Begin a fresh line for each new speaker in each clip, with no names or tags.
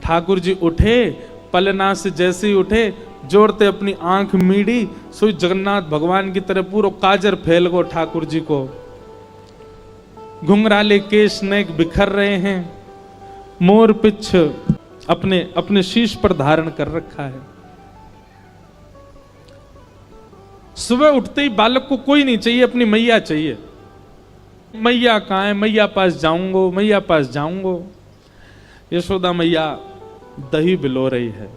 ठाकुर जी उठे, पलना से जैसे ही उठे, जोड़ते अपनी आंख मीड़ी, सोई जगन्नाथ भगवान की तरह पूरा काजर फैल गो ठाकुर जी को। घुंघराले केश नेक बिखर रहे हैं, मोर पिछ अपने अपने शीश पर धारण कर रखा है। सुबह उठते ही बालक को कोई नहीं चाहिए, अपनी मैया चाहिए। मैया कहाँ है, मैया पास जाऊंगो, मैया पास जाऊंगो। यशोदा मैया दही बिलो रही है।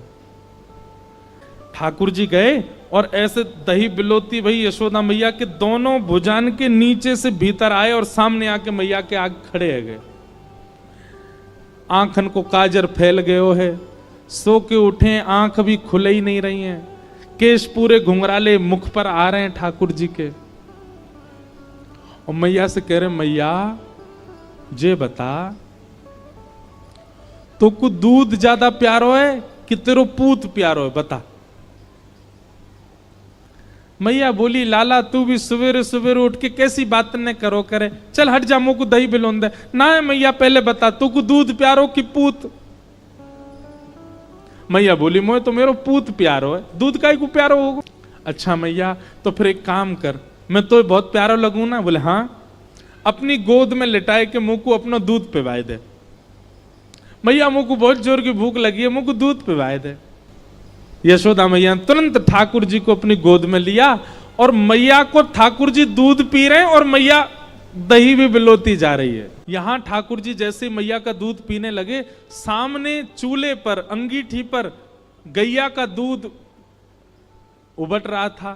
ठाकुर जी गए और ऐसे दही बिलोती भाई यशोदा मैया के दोनों भुजान के नीचे से भीतर आए और सामने आके मैया के आगे खड़े है गए। आंखन को काजर फैल गयो है, सो के उठे, आंख भी खुले ही नहीं रही हैं, केश पूरे घुंघराले मुख पर आ रहे हैं ठाकुर जी के। और मैया से कह रहे, मैया जे बता, तो को दूध ज्यादा प्यारो है कि तेरो पूत प्यारो है, बता। मैया बोली, लाला तू भी सवेरे सवेरे उठ के कैसी बात न करो करे, चल हट जा, मुझको दही बिलोन दे। ना है मैया, पहले बता तू को दूध प्यारो कि पूत। मैया बोली, मोए तो मेरो पूत प्यारो है, दूध काई को प्यारो होगा। अच्छा मैया, तो फिर एक काम कर, मैं तो बहुत प्यारो लगूं ना। बोले हाँ, अपनी गोद में लिटाए के मुंह को अपना दूध पिवाए दे। मैया मुंह को बहुत जोर की भूख लगी है, मुंह को दूध पिवाए दे। यशोदा मैया तुरंत ठाकुर जी को अपनी गोद में लिया और मैया को ठाकुर जी दूध पी रहे हैं और मैया दही भी बिलोती जा रही है। यहां ठाकुर जी जैसे मैया का दूध पीने लगे, सामने चूल्हे पर अंगीठी पर गैया का दूध उबल रहा था।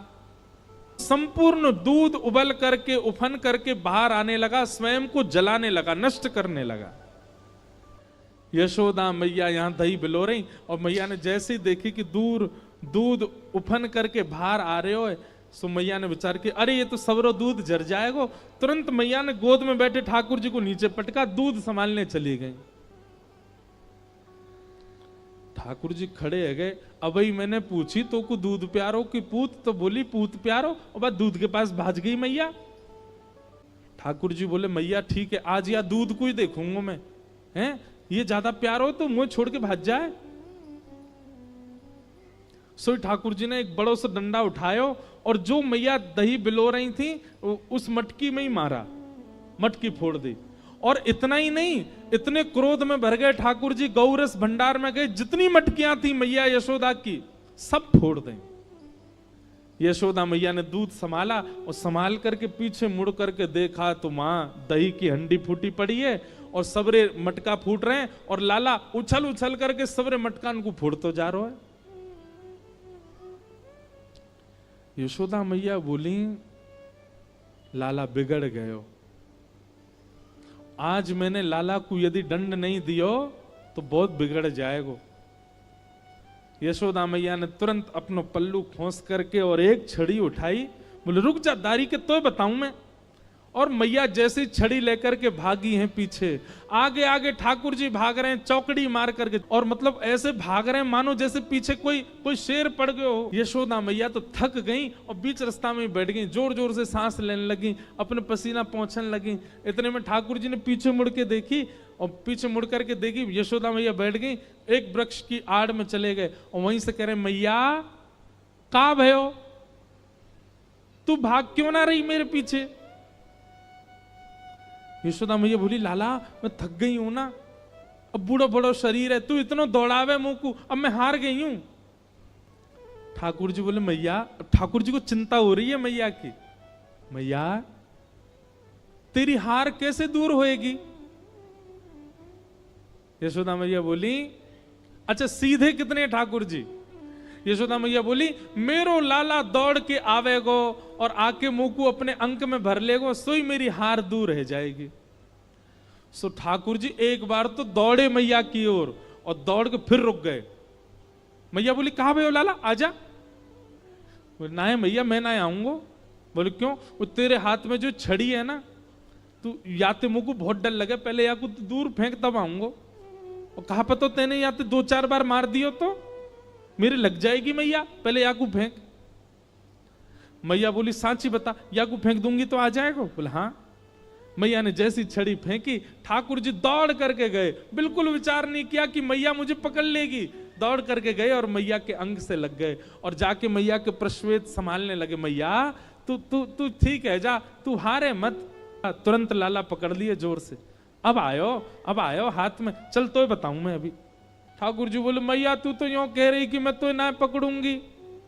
संपूर्ण दूध उबल करके उफन करके बाहर आने लगा, स्वयं को जलाने लगा, नष्ट करने लगा। यशोदा मैया यहां दही बिलो रही और मैया ने जैसे ही देखी कि दूर दूध उफन करके बाहर आ रहे हो, सो मैया ने विचार किया, अरे ये तो सबरो दूध जर जाएगा। तुरंत मैया ने गोद में बैठे ठाकुर जी को नीचे पटका, दूध संभालने चली गई। ठाकुर जी खड़े है गए। अब ही मैंने पूछी तो को दूध प्यारो कि पूत, तो बोली पूत प्यारो, और बाद दूध के पास भाज गई मैया। ठाकुर जी बोले, मैया ठीक है, आज या दूध को ही देखूंगा मैं, हैं ये ज्यादा प्यार हो तो मुंह छोड़ के भाग जाए। सो ठाकुर जी ने एक बड़ो सा डंडा उठायो और जो मैया दही बिलो रही थी उस मटकी में ही मारा, मटकी फोड़ दी। और इतना ही नहीं, इतने क्रोध में भर गए ठाकुर जी, गौरस भंडार में गए, जितनी मटकियां थी मैया यशोदा की सब फोड़ दें। यशोदा मैया ने दूध संभाला और संभाल करके पीछे मुड़ करके देखा तो मां दही की हंडी फूटी पड़ी है और सबरे मटका फूट रहे हैं और लाला उछल उछल करके सबरे मटका को फूटतो जा रहा है। यशोदा मैया बोली, लाला बिगड़ गयो, आज मैंने लाला को यदि दंड नहीं दियो तो बहुत बिगड़ जाएगा। यशोदा मैया ने तुरंत अपनो पल्लू खोस करके और एक छड़ी उठाई, बोले रुक जा दारी के तो बताऊं मैं। और मैया जैसी छड़ी लेकर के भागी हैं पीछे, आगे आगे ठाकुर जी भाग रहे हैं चौकड़ी मार करके, और मतलब ऐसे भाग रहे हैं मानो जैसे पीछे कोई शेर पड़ गए हो। यशोदा मैया तो थक गई और बीच रास्ता में बैठ गई, जोर जोर से सांस लेने लगी, अपने पसीना पहुंचने लगी। इतने में ठाकुर जी ने पीछे मुड़ के देखी और पीछे मुड़ करके देखी, यशोदा मैया बैठ गई, एक वृक्ष की आड़ में चले गए और वहीं से कह रहे, मैया कहां भयो, तू भाग क्यों ना रही मेरे पीछे। यशोदा मैया बोली, लाला मैं थक गई हूं ना, अब बूढ़ा बड़ा शरीर है, तू इतना दौड़ावे मुंह को, अब मैं हार गई हूं। ठाकुर जी बोले, मैया, ठाकुर जी को चिंता हो रही है मैया की, मैया तेरी हार कैसे दूर होएगी। यशोदा मैया बोली, अच्छा सीधे कितने ठाकुर जी। यशोदा मैया बोली, मेरो लाला दौड़ के आवेगो और आके मुंह को अपने अंक में भर लेगो, सोई मेरी हार दूर रह जाएगी। सो ठाकुर जी एक बार तो दौड़े मैया की ओर और दौड़ के फिर रुक गए। मैया बोली, कहां भयो लाला, आजा। बोले, ना है मैया मैं ना आऊंगा। बोले क्यों, वो तेरे हाथ में जो छड़ी है ना, तू या तो मुंह को बहुत डर लगे, पहले या को दूर फेंक तब आऊंगा। और कहा पता तेने या तो 2-4 बार मार दियो तो मेरे लग जाएगी मैया, पहले याकू फेंक। मैया बोली, सांची बता, याकू फेंक दूंगी तो आ जाएगा। बोले हाँ। मैया ने जैसी छड़ी फेंकी, ठाकुर जी दौड़ करके गए, बिल्कुल विचार नहीं किया कि मैया मुझे पकड़ लेगी। दौड़ करके गए और मैया के अंग से लग गए और जाके मैया के प्रश्वेत संभालने लगे। मैया तू तू तू ठीक है, जा, तू हारे मत। तुरंत लाला पकड़ लिए जोर से, अब आयो हाथ में, चल तो बताऊं मैं अभी। ठाकुर जी बोले मैया तू तो यूं कह रही कि मैं तो ना पकड़ूंगी।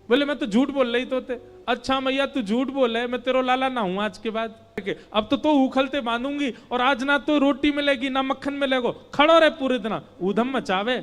बोले मैं तो झूठ बोल रही तो थे। अच्छा मैया तू झूठ बोले, मैं तेरो लाला ना हूं आज के बाद। अब तो उखलते बांधूंगी और आज ना तो रोटी मिलेगी ना मक्खन मिलेगो। खड़ो रहे पूरे दिन, ऊधम मचावे।